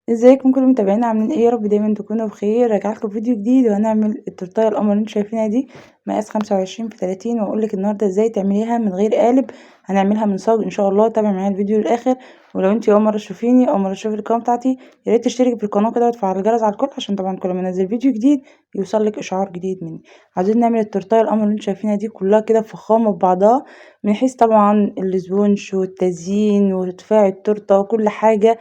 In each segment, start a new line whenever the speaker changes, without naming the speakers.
ازيكم كل متابعينا عاملين ايه؟ يا رب دايما تكونوا بخير. راجعه لكم فيديو جديد وهنعمل التورتيه القمر اللي انتوا شايفينها دي مقاس 25 في 30، واقول لك النهارده ازاي تعمليها من غير قالب. هنعملها من صاج ان شاء الله. تابع معايا الفيديو للاخر. ولو انت اول مره تشوفيني او مره تشوفي القناه بتاعتي، يا ريت تشتركي في القناه كده وتفعلي الجرس على الكل، عشان طبعا كل ما انزل فيديو جديد يوصل لك اشعار جديد مني. عايزين نعمل التورتيه القمر اللي انتوا شايفينها دي كلها كده فخامه ببعضها، من حيث طبعا الاسبونج والتزيين وارتفاع التورته وكل حاجه.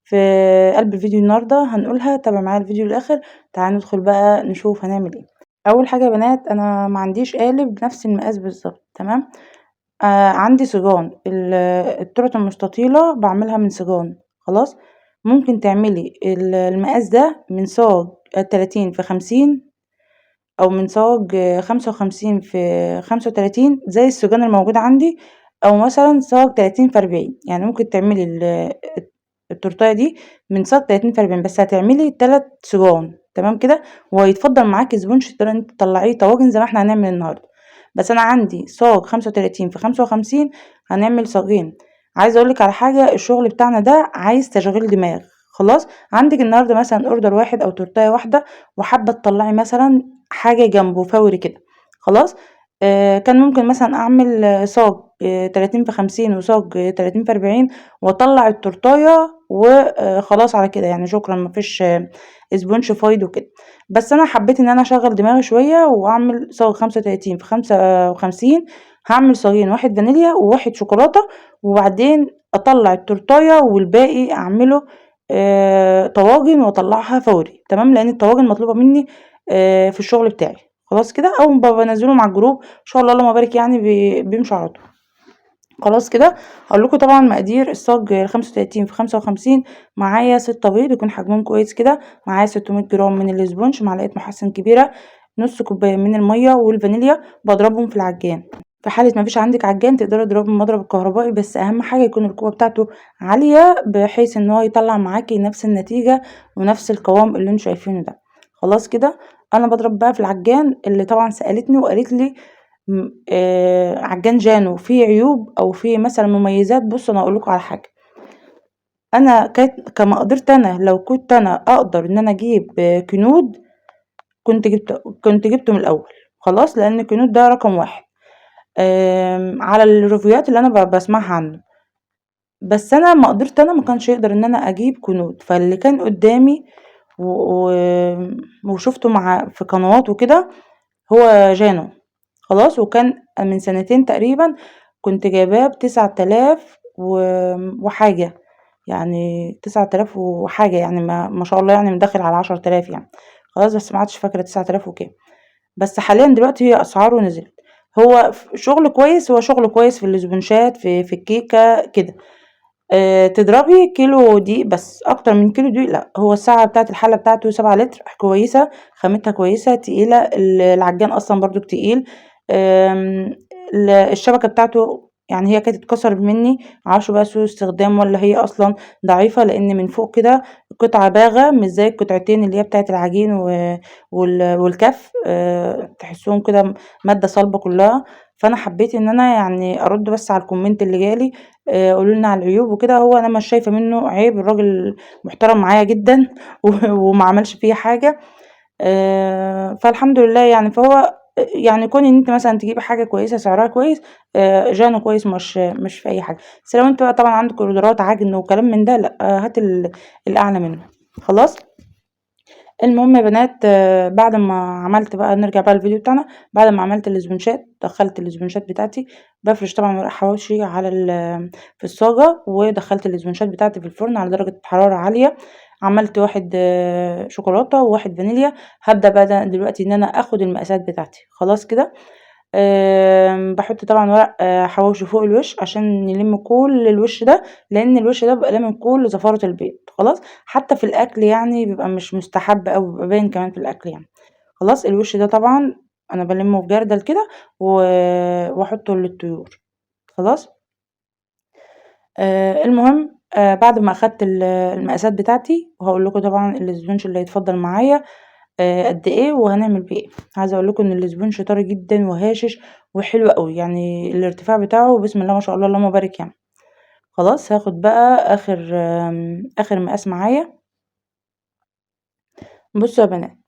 في قلب الفيديو النهارده هنقولها. تابع معايا الفيديو للاخر. تعالوا ندخل بقى نشوف هنعمل ايه. اول حاجه يا بنات، انا ما عنديش قالب بنفس المقاس بالظبط، تمام. عندي سيجان، التورته المستطيله بعملها من سيجان. خلاص. ممكن تعملي المقاس ده من صاج 30 في 50، او من صاج 55 في 35 زي السيجان الموجود عندي، او مثلا صاج 30 في 40. يعني ممكن تعملي التورتايه دي من صاج 30 في 40، بس هتعملي 3 سيجان، تمام كده. ويتفضل معاكي سبونج تقدري انت تطلعيه طواجن زي ما احنا هنعمل النهارده. بس انا عندي صاج 35 في 55، هنعمل صاجين. عايزه اقولك على حاجه، الشغل بتاعنا ده عايز تشغيل دماغ. خلاص. عندك النهارده مثلا اوردر واحد او تورتايه واحده، وحابه تطلعي مثلا حاجه جنبه فوري كده. خلاص. كان ممكن مثلا اعمل صاج 30 في 50 وصاج 30 في 40، واطلع التورتايه وخلاص على كده، يعني شكرا، مفيش اسبونج فايض وكده. بس انا حبيت ان انا اشغل دماغي شويه واعمل صاج 35 في 55. هعمل صاجين، واحد فانيليا وواحد شوكولاته، وبعدين اطلع التورتايه والباقي اعمله طواجن واطلعها فوري، تمام، لان الطواجن مطلوبه مني في الشغل بتاعي. خلاص كده، او بنزلهم على الجروب ان شاء الله، اللهم بارك، يعني بيمشوا على طول. خلاص كده. هقول لكم طبعا مقادير الصاج 35 في 55. معايا 6 بيض يكون حجمهم كويس كده، معايا 600 جرام من الاسبونج، معلقه محسن كبيره، نص كوبايه من الميه والفانيليا، بضربهم في العجان. في حاله ما فيش عندك عجان تقدري تضربي بالمضرب الكهربائي، بس اهم حاجه يكون القوه بتاعته عاليه، بحيث ان هو يطلع معاكي نفس النتيجه ونفس القوام اللي انتوا شايفينه ده. خلاص كده. انا بضرب بقى في العجان، اللي طبعا سالتني وقالت لي عجان جانو فيه عيوب او فيه مثلا مميزات. بص، انا اقول لكم على حاجه. انا كما قدرت، انا لو كنت انا اقدر ان انا اجيب كنود، كنت جبته من الاول. خلاص، لان الكنود ده رقم واحد على الريفيوهات اللي انا بسمعها عنه. بس انا ما قدرت، انا ما كانش يقدر ان انا اجيب كنود، فاللي كان قدامي وشفته مع في قنوات وكده هو جانو. خلاص. وكان من سنتين تقريبا كنت جايباه ب9000 وحاجة، يعني 9000 وحاجة، يعني ما شاء الله، يعني مدخل على 10000 يعني. خلاص، بس ما عادش فاكرة 9000 وكام. بس حاليا دلوقتي هي أسعاره نزلت. هو شغل كويس، هو شغل كويس في الاسبونشات، في الكيكة كده. تضربي كيلو دقيق، بس اكتر من كيلو دقيق لا. هو الساعة بتاعت الحلة بتاعته 7 لتر، كويسة، خامتها كويسة، تقيلة، العجان اصلا برضو تقيل. آم، الشبكة بتاعته يعني هي كانت اتكسرت مني، معرفش بقى سوء استخدام ولا هي اصلا ضعيفة، لان من فوق كده قطعة باغة، مش زي القطعتين اللي هي بتاعت العجين والكف، تحسهم كده مادة صلبة كلها. فانا حبيت ان انا يعني ارد بس على الكومنت اللي جالي، قولوا لنا على العيوب وكده. هو انا مش شايفه منه عيب، الراجل محترم معايا جدا وما عملش فيا حاجه. فالحمد لله يعني. فهو يعني كون ان انت مثلا تجيبي حاجه كويسه سعرها كويس، جانو كويس، مش في اي حاجه. بس لو انت بقى طبعا عندك اوردرات عجن وكلام من ده، لا، هات الاعلى منه. خلاص. المهم يا بنات، بعد ما عملت بقى، نرجع بقى للفيديو بتاعنا. بعد ما عملت الاسبونشات، دخلت الاسبونشات بتاعتي، بفرش طبعا ورق حواوشي في الصاجة، ودخلت الاسبونشات بتاعتي في الفرن على درجة حرارة عالية. عملت واحد شوكولاتة وواحد فانيليا. هبدأ بقى دلوقتي ان انا اخد المقاسات بتاعتي. خلاص كده. باحط طبعًا ورق حواوشي فوق الوش عشان يلم كل الوش ده، لإن الوش ده بيبقى لامم كل زفارة البيض. خلاص. حتى في الأكل يعني بيبقى مش مستحب أوي، بيبقى باين كمان في الأكل يعني. خلاص. الوش ده طبعًا أنا بالمه في جردل كده واحطه للطيور. خلاص. المهم، بعد ما أخدت المقاسات بتاعتي، وهاقول لكم طبعًا الاسبونج اللي هيتفضل معايا قد إيه وهنعمل بيه إيه. عايزة أقول لكم إن الاسبونج طري جدًا وهاشش وحلو أوي، يعني الارتفاع بتاعه بسم الله ما شاء الله اللهم بارك يعني. خلاص. هاخد بقى آخر مقاس معايا، بصوا يا بنات،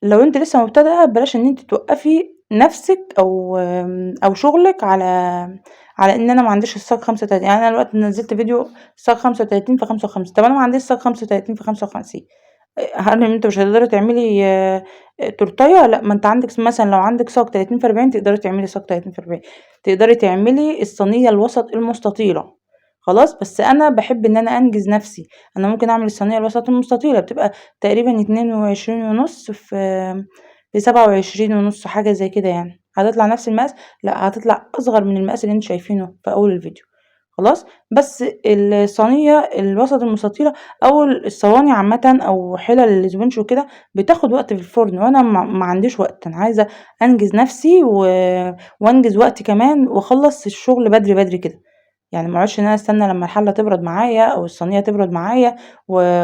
لو انت لسه مبتدئة بلاش ان انت توقفي نفسك او شغلك على ان انا ما عنديش الصاج 35. يعني انا دلوقتي نزلت فيديو صاج 35 في 55، طب انا ما عنديش صاج 35 في 55، هل انت مش هتقدري تعملي تورتايه؟ لا، ما انت عندك مثلا لو عندك صاج 30 في 40 تقدري تعملي صاج 30 في 40، تقدري تعملي الصينيه الوسط المستطيله. خلاص، بس انا بحب ان انا انجز نفسي، انا ممكن اعمل الصينيه الوسط المستطيله بتبقى تقريبا 22.5 في 27.5، حاجه زي كده. يعني هتطلع نفس المقاس؟ لا، هتطلع اصغر من المقاس اللي انتوا شايفينه في اول الفيديو. خلاص، بس الصينيه الوسط المستطيله او الصواني عامه او حلل الاسبونج وكده بتاخد وقت في الفرن، وانا ما عنديش وقت، انا عايزه انجز نفسي وانجز وقتي كمان واخلص الشغل بدري بدري كده. يعني ما اقعدش ان انا استنى لما الحله تبرد معايا او الصينيه تبرد معايا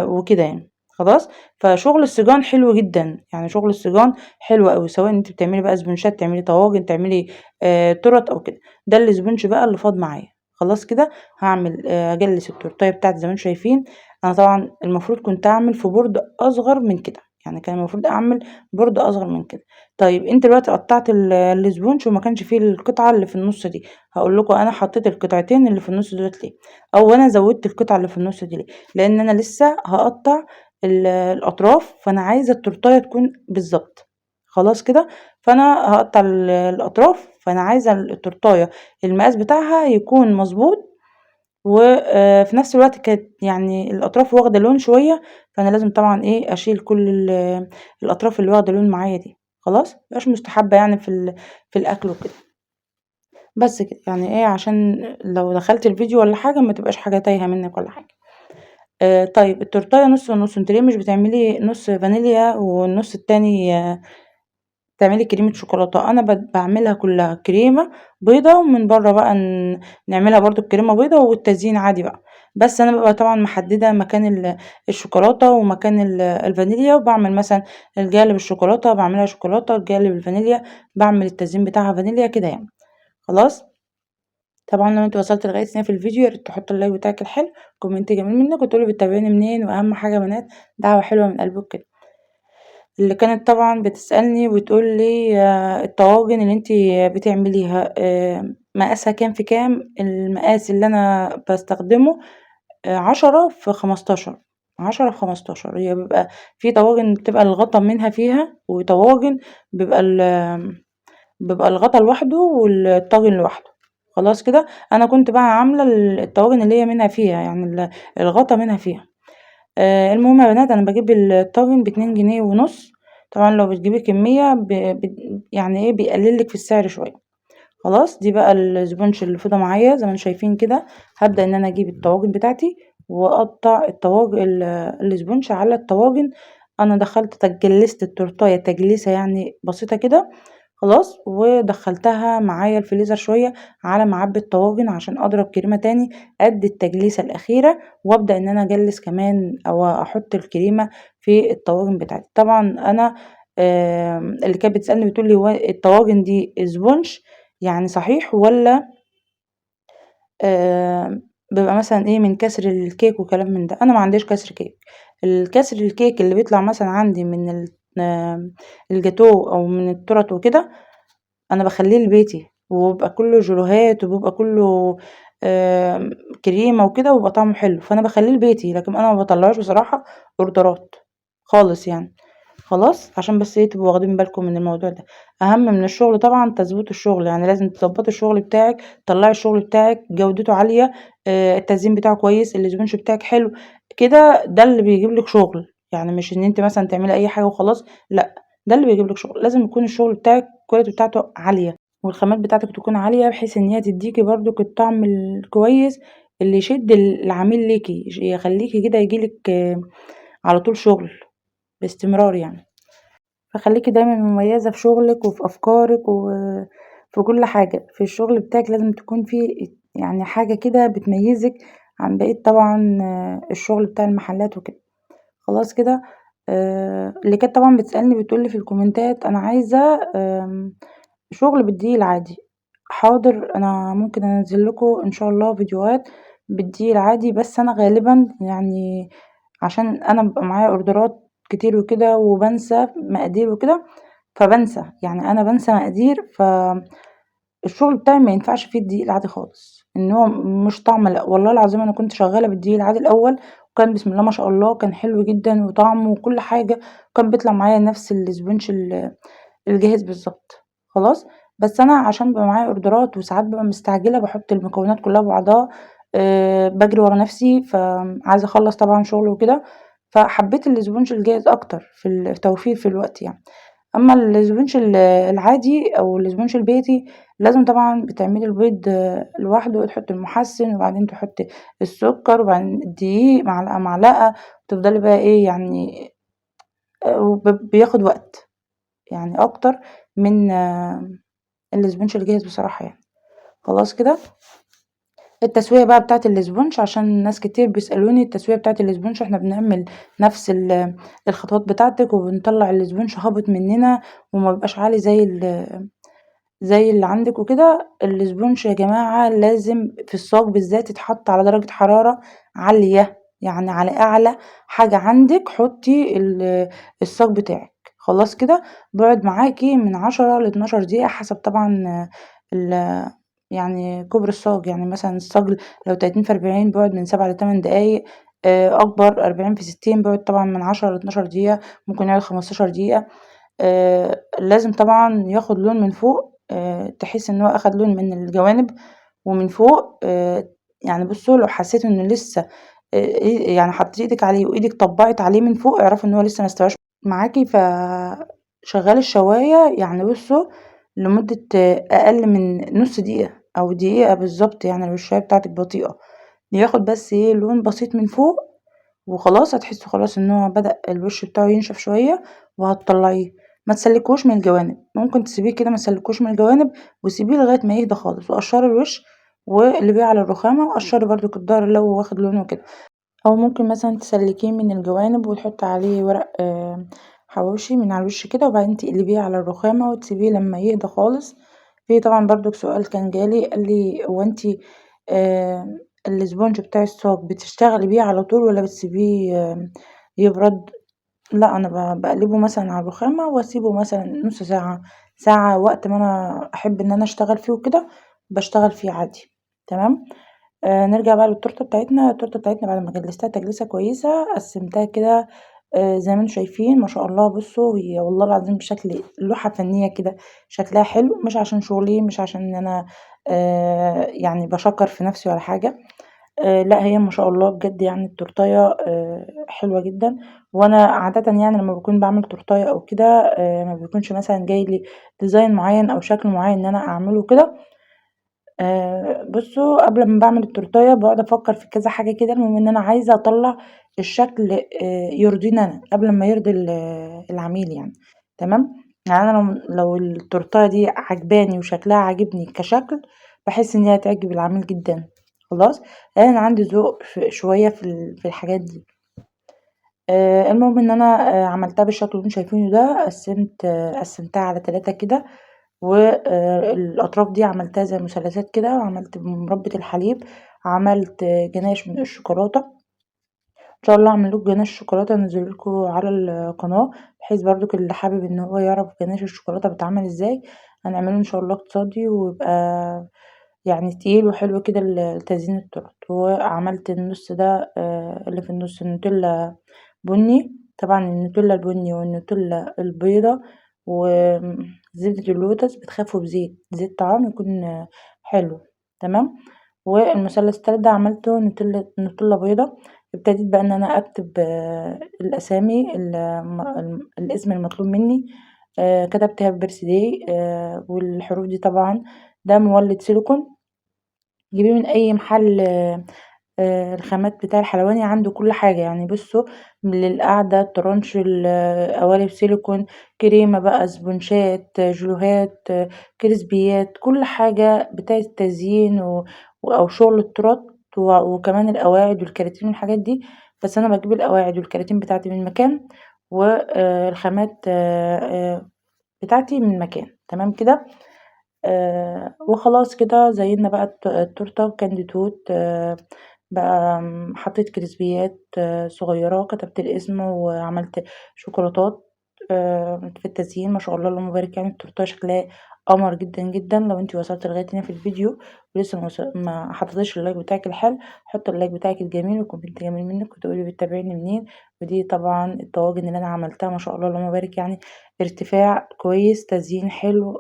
وكده يعني. خلاص، فشغل السيجان حلو جدا، يعني شغل السيجان حلو قوي، سواء انت بتعملي بقى سبونشات، تعملي طواجن، تعملي تورت او كده. ده السبونج بقى اللي فاض معايا. خلاص كده، هعمل اجلس التورتيه بتاعتي زي ما انتم شايفين. انا طبعا المفروض كنت اعمل في بورد اصغر من كده، يعني كان المفروض اعمل بورد اصغر من كده. طيب انت دلوقتي قطعت السبونج وما كانش فيه القطعه اللي في النص دي، هقول لكم انا حطيت القطعتين اللي في النص دولت ليه، او انا زودت القطعه اللي في النص دي ليه. لان انا لسه هقطع الاطراف، فانا عايزه التورتيه تكون بالظبط. خلاص كده، فانا هقطع الاطراف، فانا عايزه التورتيه المقاس بتاعها يكون مظبوط، وفي نفس الوقت كانت يعني الاطراف واخده لون شويه، فانا لازم طبعا ايه اشيل كل الاطراف اللي واخده لون معايا دي. خلاص، مبقاش مستحبه يعني في الاكل وكده. بس كده يعني ايه، عشان لو دخلت الفيديو ولا حاجة ما تبقاش حاجة تايهة منك ولا حاجة. طيب التورتاية نص ونص، انت ليه مش بتعملي نص فانيليا والنص التاني تعملي كريمة شوكولاتة؟ انا بعملها كلها كريمة بيضة، ومن بره بقى نعملها برضو كريمة بيضة والتزيين عادي بقى. بس انا ببقى طبعا محددة مكان الشوكولاتة ومكان الفانيليا، وبعمل مثلا الجانب الشوكولاتة بعملها شوكولاتة، الجانب الفانيليا بعمل التزيين بتاعها فانيليا كده يعني. خلاص، طبعا لو انت وصلت لغاية هنا في الفيديو ياريت تحط اللايك بتاعك الحلو، كومنت جميل منك، وتقولي بتتابعيني منين، واهم حاجة يا بنات دعوة حلوة من قلبك كده. اللي كانت طبعا بتسألني وتقولي الطواجن اللي انت بتعمليها مقاسها كام في كام؟ المقاس اللي انا بستخدمه 10 في 15، 10 في 15. هي بيبقى في طواجن بتبقى الغطا منها فيها، وطواجن بيبقى بيبقى الغطا لوحده والطاجن لوحده. خلاص كده، انا كنت بقى عامله الطواجن اللي هي منها فيها، يعني الغطا منها فيها. المهم يا بنات، انا بجيب الطاجن ب2 جنيه ونص. طبعا لو بتجيبي كميه يعني ايه بيقللك في السعر شويه. خلاص، دي بقى السبونج اللي فضى معايا زي ما انتم شايفين كده. هبدا ان انا اجيب الطواجن بتاعتي واقطع الطواجن السبونج على الطواجن. انا دخلت تجلست التورتايه تجليسه يعني بسيطه كده. خلاص، ودخلتها معايا الفريزر شويه على معبي الطواجن عشان اضرب كريمه تاني قد التجليسه الاخيره، وابدا ان انا اجلس كمان او احط الكريمه في الطواجن بتاعتي. طبعا انا اللي كانت بتسالني بتقول لي هو الطواجن دي سبونج يعني صحيح ولا بيبقى مثلا ايه من كسر الكيك وكلام من ده؟ انا ما عنديش كسر كيك. الكسر الكيك اللي بيطلع مثلا عندي من الجاتو او من التورت وكده، انا بخليه لبيتي، وبيبقى كله جلوهات، وبيبقى كله كريمه وكده، وبيبقى طعمه حلو، فانا بخليه لبيتي، لكن انا ما بطلعوش بصراحه اوردرات خالص يعني. خلاص، عشان بس ايه تبقوا واخدين بالكم من الموضوع ده. اهم من الشغل طبعا تظبيط الشغل، يعني لازم تظبطي الشغل بتاعك، تطلعي الشغل بتاعك جودته عاليه، التزيين بتاعه كويس، الاسبونش بتاعك حلو كده، ده اللي بيجيب لك شغل. يعني مش ان انت مثلا تعملي اي حاجه وخلاص، لا، ده اللي بيجيب لك شغل. لازم يكون الشغل بتاعك الكواليتي بتاعته عاليه، والخامات بتاعتك تكون عاليه، بحيث ان هي تديكي برضو الطعم الكويس اللي يشد العميل ليكي، يخليكي كده يجيلك على طول شغل باستمرار يعني. فخليكي دايما مميزة في شغلك وفي أفكارك وفي كل حاجة في الشغل بتاعك، لازم تكون في يعني حاجة كده بتميزك عن بقية طبعا الشغل بتاع المحلات وكده. خلاص كده، اللي كانت طبعا بتسألني بتقولي في الكومنتات أنا عايزة شغل بالدقيق العادي. حاضر، أنا ممكن أنزل لكم إن شاء الله فيديوهات بالدقيق العادي، بس أنا غالبا يعني عشان أنا بيبقى معايا أوردرات كتير وكده وبانسى مقادير وكده، فبانسى، يعني أنا بانسى مقادير، الشغل بتاعي ما ينفعش فيه الدقيق العادي خالص، إن هو مش طعم لأ، والله العظيم أنا كنت شغالة بالدقيق العادي الأول، وكان بسم الله ما شاء الله كان حلو جدًا وطعمه وكل حاجة، وكان بيطلع معايا نفس السبونش الجاهز بالضبط، خلاص. بس أنا عشان بيبقى معايا أوردرات وساعات بابقى مستعجلة باحط المكونات كلها ببعضها، باجري ورا نفسي، عايزة أخلّص طبعًا شغل وكده، فحبيت السبونج الجاهز أكتر في التوفير في الوقت يعني. أمّا الاسبونج العادي أو الاسبونج البيتي لازم طبعًا بتعملي البيض لوحده وتحطي المحسّن وبعدين تحطي السكر وبعدين الدقيق معلقة، معلقة، وتفضلي بقى إيه يعني بياخد وقت، يعني أكتر من الاسبونج الجاهز بصراحة يعني. خلاص كده. التسوية بقى بتاعة الاسبونج عشان ناس كتير بيسألوني التسوية بتاعة الاسبونج، إحنا بنعمل نفس الخطوات بتاعتِك وبنطلّع الاسبونج هابط مننا وما بيبقاش عالي زي اللي عندِك وكده. الاسبونج يا جماعة لازم في الصاج بالذات يتحط على درجة حرارة عالية، يعني على أعلى حاجة عندِك حطي الصاج بتاعِك، خلاص كده. بيقعد معاكِ من 10 ل12 دقيقة حسب طبعًا ال يعني كُبر الصاج، يعني مثلًا الصاج لو 30 في 40 بيقعد من 7 ل8 دقايق، أكبر 40 في 60 بيقعد طبعًا من 10 ل12 دقيقة، ممكن يقعد 15 دقيقة. لازم طبعًا ياخد لون من فوق، تحسّي إن هو أخد لون من الجوانب ومن فوق، يعني بُصّوا لو حسّيتوا إنه لسه يعني حطيتِ إيدِك عليه وإيدِك طبّقت عليه من فوق اعرفي إن هو لسه ما استواش معاكِ، شغّلي الشواية يعني بُصّوا لمدة أقل من نُص دقيقة أو دقيقة بالضبط، يعني لو الشواية بتاعتِك بطيئة، ياخد بس إيه لون بسيط من فوق وخلاص. هتحسي خلاص إن هو بدأ الوش بتاعه ينشف شوية وهتطلّعيه. ما تسلّكيهوش من الجوانب، ممكن تسيبيه كده ما تسلّكيهوش من الجوانب وسيبيه لغاية ما يهدى خالص، وقشّري الوش واقلبيه على الرخامة وقشّري برضك الضهر لو واخد لون وكده. أو ممكن مثلًا تسلّكيه من الجوانب وتحطّي عليه ورق حواوشي من على الوش كده وبعدين تقلبيه على الرخامة وتسيبيه لمّا يهدى خالص. في طبعًا برضك سؤال كان جالي قال لي: "هو أنتِ الإسبونج بتاع الصاج بتشتغلي بيه على طول والّا بتسيبيه يبرد؟" لأ، أنا باقلبه مثلًا على الرخامة واسيبه مثلًا نُص ساعة، ساعة، وقت ما أنا أحب إن أنا أشتغل فيه وكده، باشتغل فيه عادي، تمام. نرجع بقى للتورتة بتاعتنا. التورتة بتاعتنا بعد ما جلستها تجليسة كويسة قسّمتها كده زي ما أنتم شايفين ما شاء الله. بُصّوا هي والله العظيم بشكل لوحة فنية كده، شكلها حلو، مش عشان شغلي، مش عشان إن أنا يعني باشكّر في نفسي ولا حاجة. لأ هي ما شاء الله بجد يعني التورتاية حلوة جدًا. وأنا عادةً يعني لمّا باكون باعمل تورتاية أو كده ما بيكونش مثلًا جاي لي design معيّن أو شكل معيّن إن أنا أعمله وكده. بُصّوا قبل ما باعمل التورتاية باقعد أفكّر في كذا حاجة كده، المهم إن أنا عايزة أطلّع الشكل يرضيني أنا قبل ما يرضي العميل يعني، تمام. يعني أنا لو التورتاية دي عاجباني وشكلها عاجبني كشكل، باحس إن هي هتعجب العميل جدًا، خلاص. لإن أنا عندي ذوق شوية في الحاجات دي. المهم إن أنا عملتها بالشكل اللي أنتم شايفينه ده، قسّمتها على 3 كده، الأطراف دي عملتها زي مثلثات كده، وعملت بمربى الحليب، عملت جناش من الشوكولاتة. إن شاء الله هاعمل لكم جناش شوكولاتة أنزّله لكم على القناة، بحيث برضك اللي حابب إن هو يعرف جناش الشوكولاتة بيتعمل إزاي، هنعمله إن شاء الله اقتصادي ويبقى يعني تقيل وحلو كده لتزيين التورت. وعملت النُص ده اللي في النُص النوتيلا بُني، طبعًا النوتيلا البُني والنوتيلا البيضا زبدة اللوتس بتخفّوا بزيت، زيت طعام يكون حلو، تمام. والمثلث التالت ده عملته نوتيلا بيضا. ابتديت بقى إن أنا أكتب الأسامي الاسم المطلوب منّي، كتبت happy birthday والحروف دي طبعًا ده مولد سيليكون، جيبيه من أي محل الخامات بتاع الحلواني عنده كل حاجة، يعني بُصّوا للقعدة، الترانش، قوالب سيليكون، كريمة بقى، اسبونشات، جيلوهات، كريسبيات، كل حاجة بتاعة التزيين أو شغل التورت وكمان القواعد والكراتين والحاجات دي. بس أنا باجيب القواعد والكراتين بتاعتي من مكان الخامات بتاعتي من مكان، تمام كده. وخلاص كده زيّنّا بقى التورتة بكاندي توت بقى حطيت كريسبيات صغيرة، كتبت الاسم وعملت شوكولاتات في التزيين. ما شاء الله اللهم بارك، يعني التورتاية شكلها قمر جدا جدا. لو انتي وصلت لغاية هنا في الفيديو ولسه ما حطيتيش اللايك بتاعك الحلو، حط اللايك بتاعك الجميل وكومنت جميل منك وتقولي بتتابعني منين. ودي طبعا الطواجن اللي انا عملتها ما شاء الله اللهم بارك، يعني ارتفاع كويس، تزيين حلو.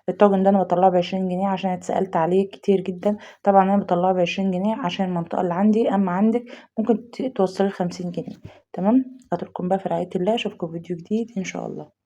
الطاجن ده انا بطلعه ب20 جنيه عشان اتسألت عليه كتير جدا. طبعا انا بطلعه ب20 جنيه عشان المنطقة اللي عندي، اما عندك ممكن توصلي ل50 جنيه. تمام، اترككم بقى في رعاية الله، اشوفكم في فيديو جديد ان شاء الله.